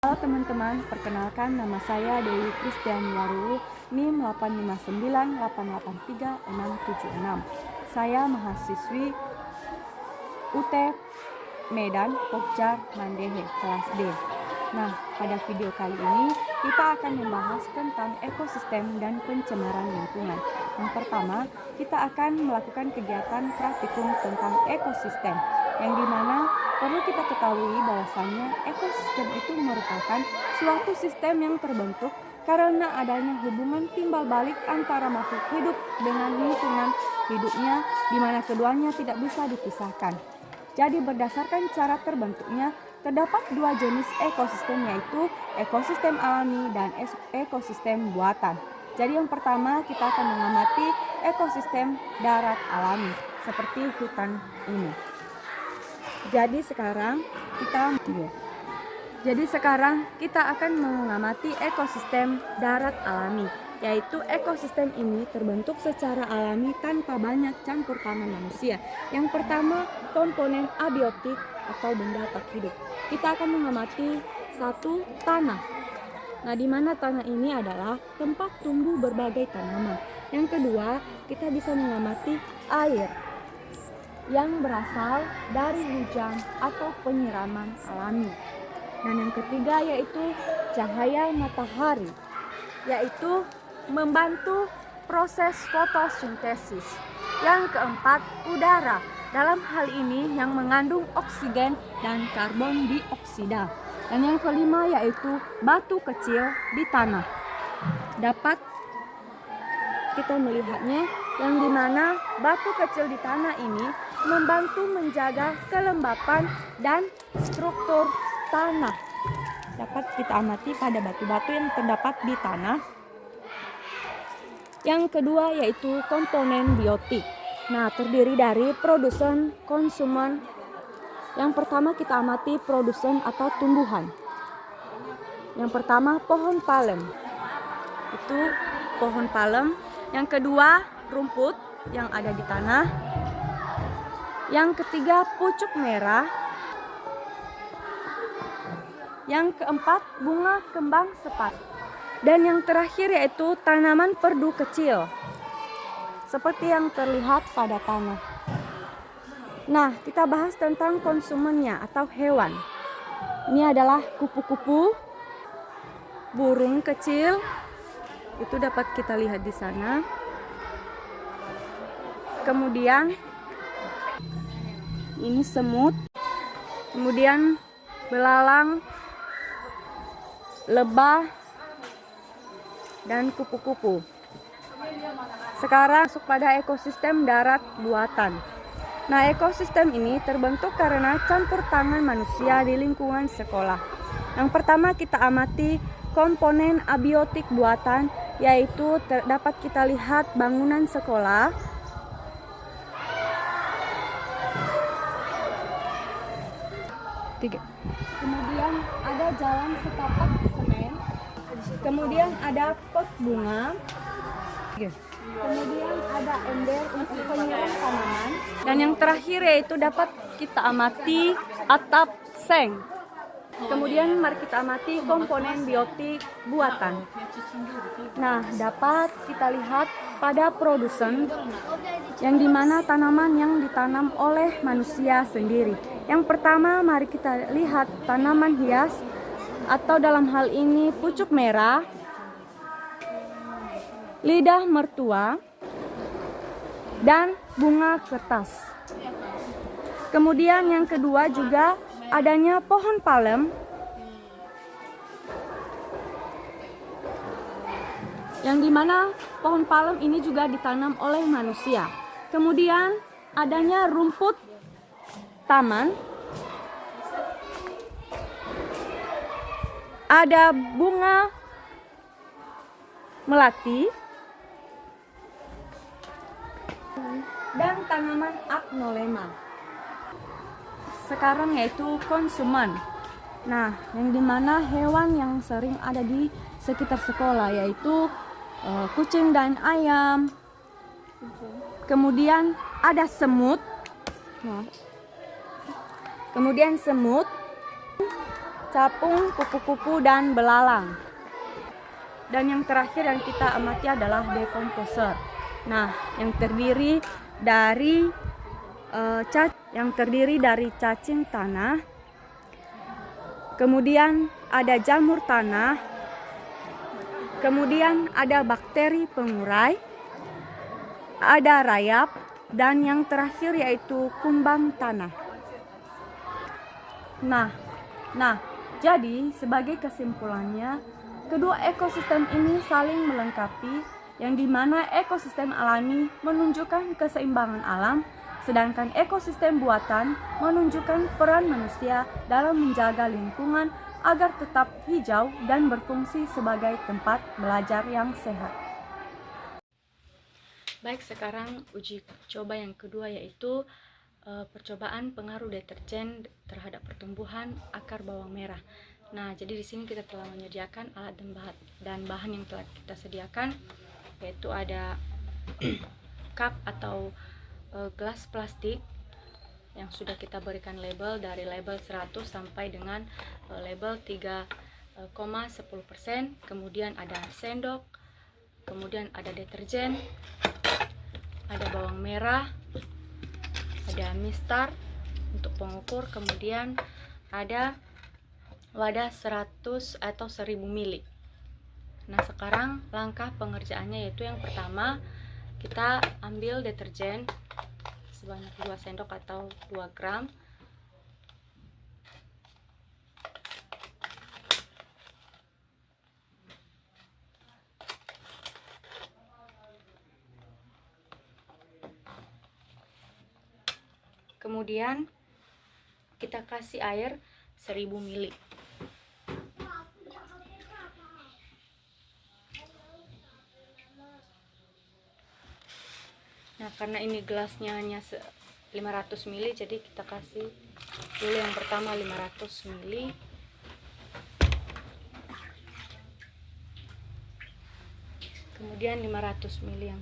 Halo teman-teman, perkenalkan nama saya Dewi Kristiani Warulu, NIM 859883676. Saya mahasiswi UT Medan, Pokja, Mandehe, kelas D. Nah, pada video kali ini kita akan membahas tentang ekosistem dan pencemaran lingkungan. Yang pertama, kita akan melakukan kegiatan praktikum tentang ekosistem, yang dimana perlu kita ketahui bahwasannya ekosistem itu merupakan suatu sistem yang terbentuk karena adanya hubungan timbal balik antara makhluk hidup dengan lingkungan hidupnya, di mana keduanya tidak bisa dipisahkan. Jadi berdasarkan cara terbentuknya, terdapat dua jenis ekosistem, yaitu ekosistem alami dan ekosistem buatan. Jadi yang pertama kita akan mengamati ekosistem darat alami seperti hutan ini. Jadi sekarang kita akan mengamati ekosistem darat alami, yaitu ekosistem ini terbentuk secara alami tanpa banyak campur tangan manusia. Yang pertama, komponen abiotik atau benda tak hidup. Kita akan mengamati satu, tanah. Nah, di mana tanah ini adalah tempat tumbuh berbagai tanaman. Yang kedua, kita bisa mengamati air yang berasal dari hujan atau penyiraman alami. Dan yang ketiga yaitu cahaya matahari, yaitu membantu proses fotosintesis. Yang keempat, udara. Dalam hal ini yang mengandung oksigen dan karbon dioksida. Dan yang kelima yaitu batu kecil di tanah. Dapat kita melihatnya, yang dimana batu kecil di tanah ini membantu menjaga kelembapan dan struktur tanah. Dapat kita amati pada batu-batu yang terdapat di tanah. Yang kedua yaitu komponen biotik. Nah, terdiri dari produsen, konsumen. Yang pertama kita amati produsen atau tumbuhan. Yang pertama pohon palem. Itu pohon palem. Yang kedua rumput yang ada di tanah. Yang ketiga pucuk merah. Yang keempat bunga kembang sepat. Dan yang terakhir yaitu tanaman perdu kecil, seperti yang terlihat pada tanah. Nah, kita bahas tentang konsumennya atau hewan. Ini adalah kupu-kupu, burung kecil. Itu dapat kita lihat di sana. Kemudian ini semut. Kemudian belalang, lebah, dan kupu-kupu. Sekarang masuk pada ekosistem darat buatan. Nah, ekosistem ini terbentuk karena campur tangan manusia di lingkungan sekolah. Yang pertama kita amati komponen abiotik buatan, yaitu dapat kita lihat bangunan sekolah. Kemudian ada jalan setapak semen. Kemudian ada pot bunga. Kemudian ada ember untuk penyiram tanaman. Dan yang terakhir yaitu dapat kita amati atap seng. Kemudian mari kita amati komponen biotik buatan. Nah, dapat kita lihat pada produsen, yang dimana tanaman yang ditanam oleh manusia sendiri. Yang pertama mari kita lihat tanaman hias, atau dalam hal ini pucuk merah, lidah mertua, dan bunga kertas. Kemudian yang kedua juga adanya pohon palem, yang dimana pohon palem ini juga ditanam oleh manusia. Kemudian adanya rumput taman, ada bunga melati, dan tanaman agnolema. Sekarang yaitu konsumen. Nah, yang dimana hewan yang sering ada di sekitar sekolah yaitu kucing dan ayam. Kemudian ada semut. Kemudian semut, capung, kupu-kupu, dan belalang. Dan yang terakhir yang kita amati adalah decomposer. Nah, yang terdiri dari cacing tanah, kemudian ada jamur tanah, kemudian ada bakteri pengurai, ada rayap, dan yang terakhir yaitu kumbang tanah. Nah, jadi sebagai kesimpulannya, kedua ekosistem ini saling melengkapi, yang dimana ekosistem alami menunjukkan keseimbangan alam, sedangkan ekosistem buatan menunjukkan peran manusia dalam menjaga lingkungan agar tetap hijau dan berfungsi sebagai tempat belajar yang sehat. Baik, sekarang uji coba yang kedua yaitu percobaan pengaruh deterjen terhadap pertumbuhan akar bawang merah. Nah, jadi di sini kita telah menyediakan alat dan bahan yang telah kita sediakan, yaitu ada cup atau gelas plastik yang sudah kita berikan label dari label 100 sampai dengan label 3,10%. Kemudian ada sendok, kemudian ada deterjen, ada bawang merah, ada mistar untuk pengukur, kemudian ada wadah 100 atau 1000 ml. Nah, sekarang langkah pengerjaannya yaitu yang pertama, kita ambil deterjen sebanyak 2 sendok atau 2 gram. Kemudian kita kasih air 1000 ml. Nah, karena ini gelasnya hanya 500 ml, jadi kita kasih dulu yang pertama 500 ml. Kemudian 500 ml yang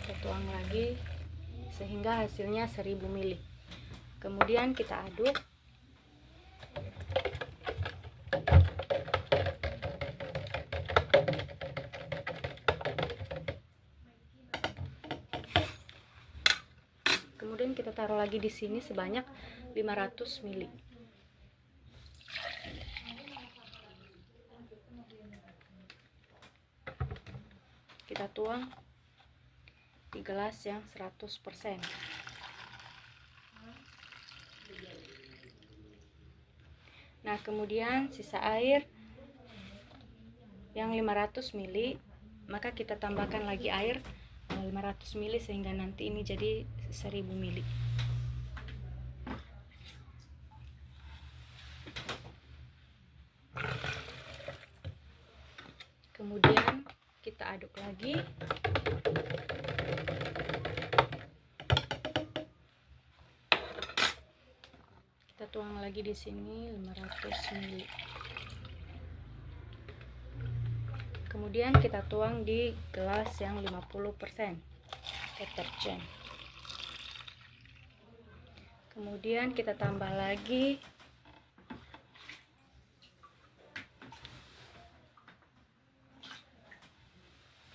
kita tuang lagi sehingga hasilnya 1000 ml. Kemudian kita aduk. Kemudian kita taruh lagi di sini sebanyak 500 ml. Kita tuang di gelas yang 100%. Nah, kemudian sisa air yang 500 ml, maka kita tambahkan lagi air 500 ml sehingga nanti ini jadi 1000 ml. Kemudian kita aduk lagi. Kita tuang lagi di sini 500 ml. Kemudian kita tuang di gelas yang 50% deterjen. Kemudian kita tambah lagi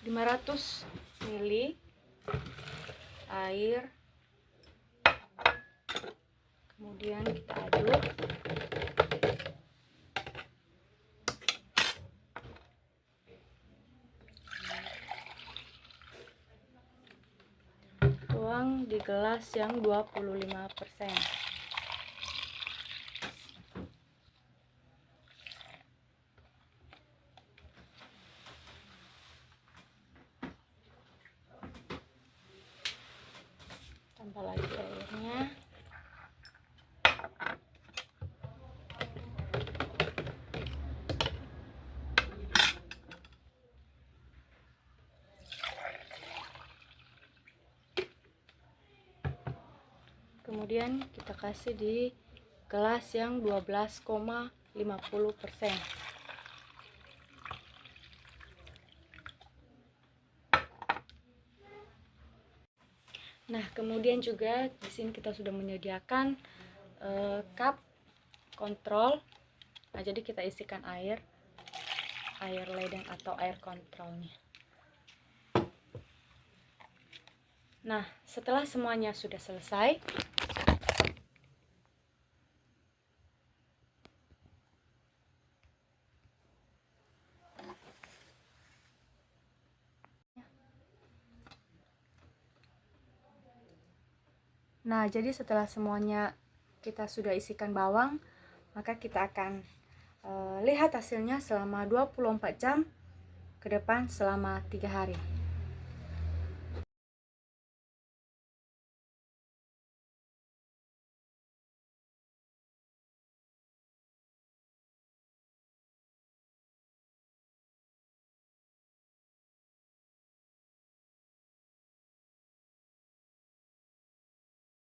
500 ml air. Kemudian kita aduk. Tuang di gelas yang 25%. Tambah lagi airnya. Kemudian kita kasih di gelas yang 12,50%. Nah, kemudian juga di sini kita sudah menyediakan cup kontrol Nah, jadi kita isikan air ledeng atau air kontrolnya. Nah, setelah semuanya sudah selesai, jadi setelah semuanya kita sudah isikan bawang, maka kita akan lihat hasilnya selama 24 jam ke depan selama 3 hari.